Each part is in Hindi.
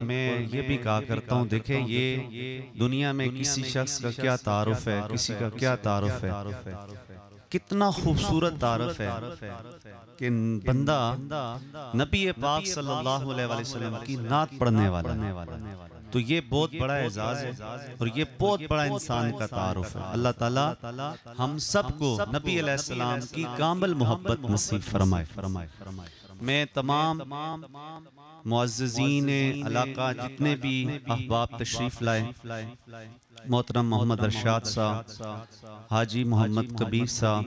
मैं ये भी कहा करता हूँ, देखें ये दुनिया में किसी शख्स का क्या तारुफ है, किसी का क्या तारुफ है, कितना खूबसूरत तारुफ है कि बंदा नबी पाक सल्लल्लाहु अलैहि वसल्लम की नात पढ़ने वाला, तो ये बहुत बड़ा एजाज है और ये बहुत बड़ा इंसान का तारुफ है। अल्लाह ताला हम सबको नबी अलैहिस्सलाम की कामिल मोहब्बत नसीब फरमाए। मैं तमाम मुअज़्ज़िज़ीन इलाका जितने भी अहबाब तशरीफ़ लाए, मोहतरम मोहम्मद अरशाद साहब, हाजी मोहम्मद कबीर साहब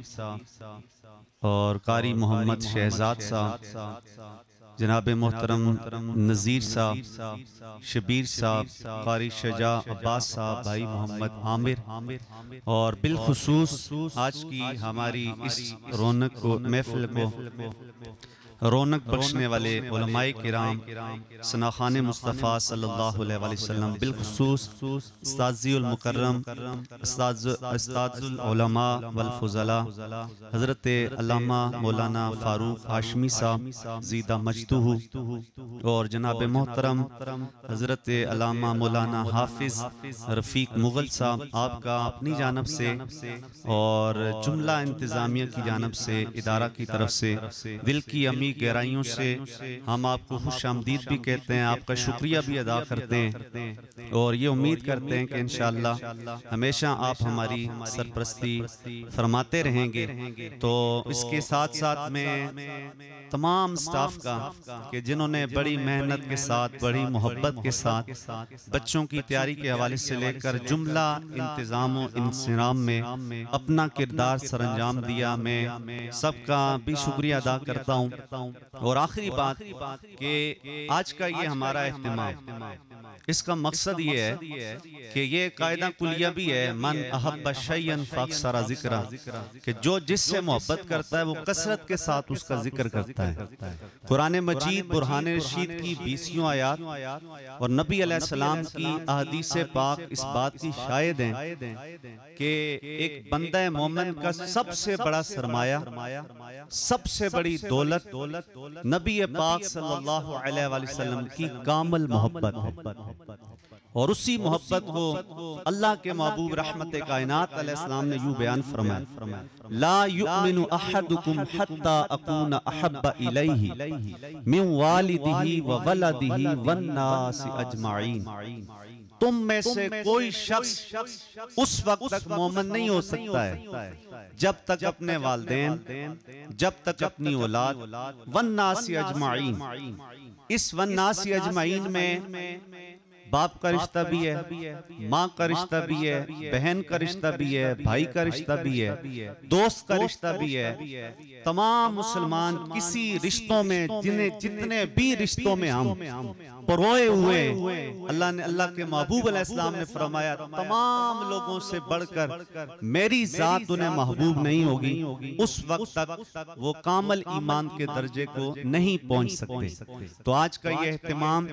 और कारी मोहम्मद शहजाद साहब, जनाब मोहतरम नज़ीर साहब, शबीर साहब, कारी शजा अब्बास साहब, भाई मोहम्मद आमिर और बिलखुसूस आज की हमारी इस रौनक को, महफिल को रौनक बख्शने वाले उलमाए किराम, सनाखाने मुस्तफ़ा सल्लल्लाहु अलैहि वसल्लम, बिलखुसूस उस्ताज़ुल मुकर्रम उस्ताज़ुल उलमा वल फुज़ला हज़रत अल्लामा मौलाना फ़ारूक हाशमी साहब ज़ीदा मजदूहू और जनाब मोहतरम हज़रत अल्लामा मौलाना हाफिज़ रफ़ीक मुग़ल साहब, आपका अपनी जानब से और जुमला इंतज़ामिया की जानब से, इदारा की तरफ से दिल की अमीर गहराइयों से हम आपको खुश आमदीद भी कहते हैं, आपका शुक्रिया भी अदा करते हैं और ये उम्मीद करते हैं कि इंशाअल्लाह हमेशा आप हमारी सरपरस्ती फरमाते रहेंगे। तो इसके साथ साथ में तमाम स्टाफ का कि जिन्होंने बड़ी मेहनत के साथ, बड़ी मोहब्बत के साथ बच्चों की तैयारी के हवाले से लेकर जुमला इंतज़ाम व इंसिराम में अपना किरदार सरअंजाम दिया, मैं सबका भी शुक्रिया अदा करता हूँ। और आखिरी बात कि आज का ये हमारा इख्तिमाम, इसका मकसद ये है कि ये कायदा कुलिया भी है, मन अहब्ब शैयन फअक्सरा ज़िक्रा, कि जो जिससे मोहब्बत करता है वो कसरत के साथ उसका जिक्र करता है। कुरान मजीद बुरहान रशीद की 20 आयात और नबी अलैहिस्सलाम की अहदीस पाक इस बात की शाहिद हैं कि एक बंदा मोमिन का सबसे बड़ा सरमाया, सबसे बड़ी दौलत नबी पाक सल्लल्लाहु अलैहि वसल्लम की कामिल मोहब्बत, और उसी मोहब्बत को अल्लाह के महबूब रहमत कायनात अलैहिस्सलाम ने यूं बयान फरमाया, ला युमिनु अहदुकुम हत्ता अकून अहब्बा इलैहि मिन वालिदिही व वलदिही वन नासि अजमाइन। तुम में से कोई शख्स उस वक्त तक मोमिन नहीं हो सकता है जब तक अपने वालिदैन, जब तक अपनी औलाद, वन्नासी अजमाइन, इस वन्नासी अजमाइन में बाप का रिश्ता भी है, माँ का रिश्ता भी है, बहन का रिश्ता भी है, भाई का रिश्ता भी है, दोस्त का रिश्ता भी है। तमाम मुसलमान किसी रिश्तों में, जिन्हें जितने भी रिश्तों में हम परोए हुए, अल्लाह के महबूब अलैहिस्सलाम ने फरमाया तमाम लोगों से बढ़कर मेरी जात उन्हें महबूब नहीं होगी, उस वक्त तक वो कामिल ईमान के दर्जे को नहीं पहुंच सकते। तो आज का ये एहतिमाम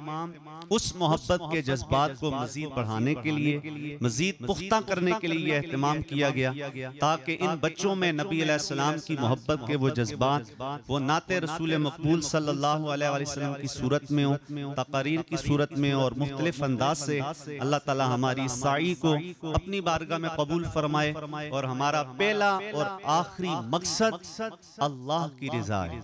उस मोहब्बत के जज्बात को मजीद बढ़ाने के लिए, मजीद पुख्ता करने के लिए यह एहतिमाम किया गया, ताकि इन बच्चों में नबी अलैहिस्सलाम की मोहब्बत के वो जज्बात, वो नाते रसूल मकबूल सल्लल्लाहु अलैहि वसल्लम की सूरत में हो, तकारीर की सूरत में और मुख्तलिफ अंदाज से अल्लाह ताला हमारी साई को अपनी बारगाह में कबूल फरमाए। और हमारा पहला और आखिरी मकसद अल्लाह की रज़ा है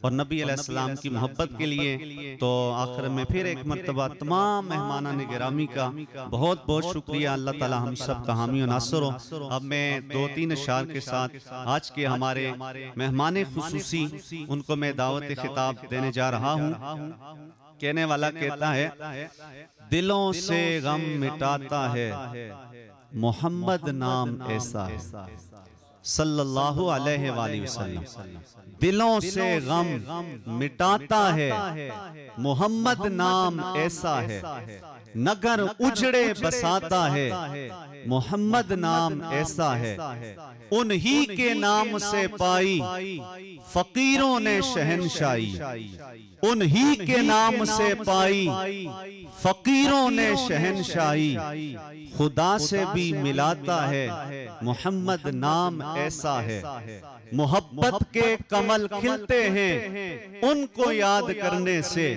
और नबी अलैहिस्सलाम की मोहब्बत के लिए। तो आखिर में फिर एक मर्तबा तमाम मेहमान गिरामी का बहुत बहुत शुक्रिया। अल्लाह ताला हम सब का हामी और नासर हो। अब मैं 2-3 अशार के साथ आज के हमारे मेहमान खुसूसी उनको मैं दावत खिताब देने जा रहा हूँ। कहने वाला कहता है, दिलों से गम मिटाता है मोहम्मद नाम ऐसा है, सल्लल्लाहु अलैहि वसल्लम, दिलों से गम मिटाता है मोहम्मद नाम ऐसा है, नगर उजड़े बसाता है मोहम्मद नाम ऐसा है, उन्हीं के नाम से पाई फकीरों ने शहनशाही, उन्हीं के नाम से पाई फकीरों ने शहनशाही, खुदा से भी मिलाता है मोहम्मद नाम ऐसा है, मोहब्बत के कमल खिलते हैं उनको याद करने से,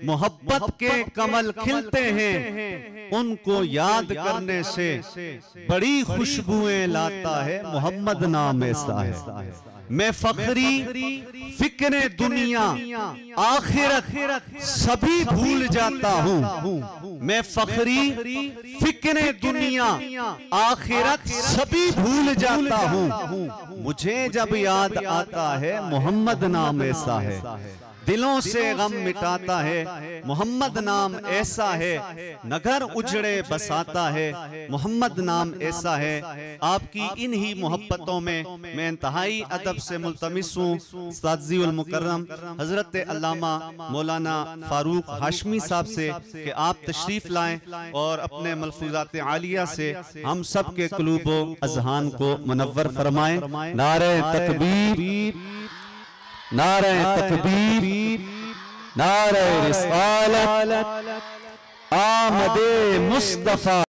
मोहब्बत के कमल खिलते हैं उनको याद करने से, बड़ी खुशबुएं लाता है मोहम्मद नाम ऐसा है। मैं फखरी फिक्रे दुनिया आखिरत सभी भूल जाता हूँ, मैं फखरी फिक्रे दुनिया आखिरत सभी भूल जाता हूँ। मुझे जब याद आता है मोहम्मद नाम ऐसा है, दिलों से गम मिटाता है मोहम्मद नाम ऐसा है, नगर उजड़े बसाता है मोहम्मद नाम ऐसा है। आपकी इन्हीं मोहब्बतों में मैं इंतहाई अदब से मुल्तमिस हूँ उस्ताद-उल मुकर्रम हजरत अल्लामा मौलाना फारूक हाशमी साहब से कि आप तशरीफ लाएं और अपने मलफूजात आलिया से हम सब के क़ुलूब व अज़हान को मुनव्वर फरमाएं। नारे तकबीर, नारे तकबीर, नारे रिसालत, आमदे मुस्तफा।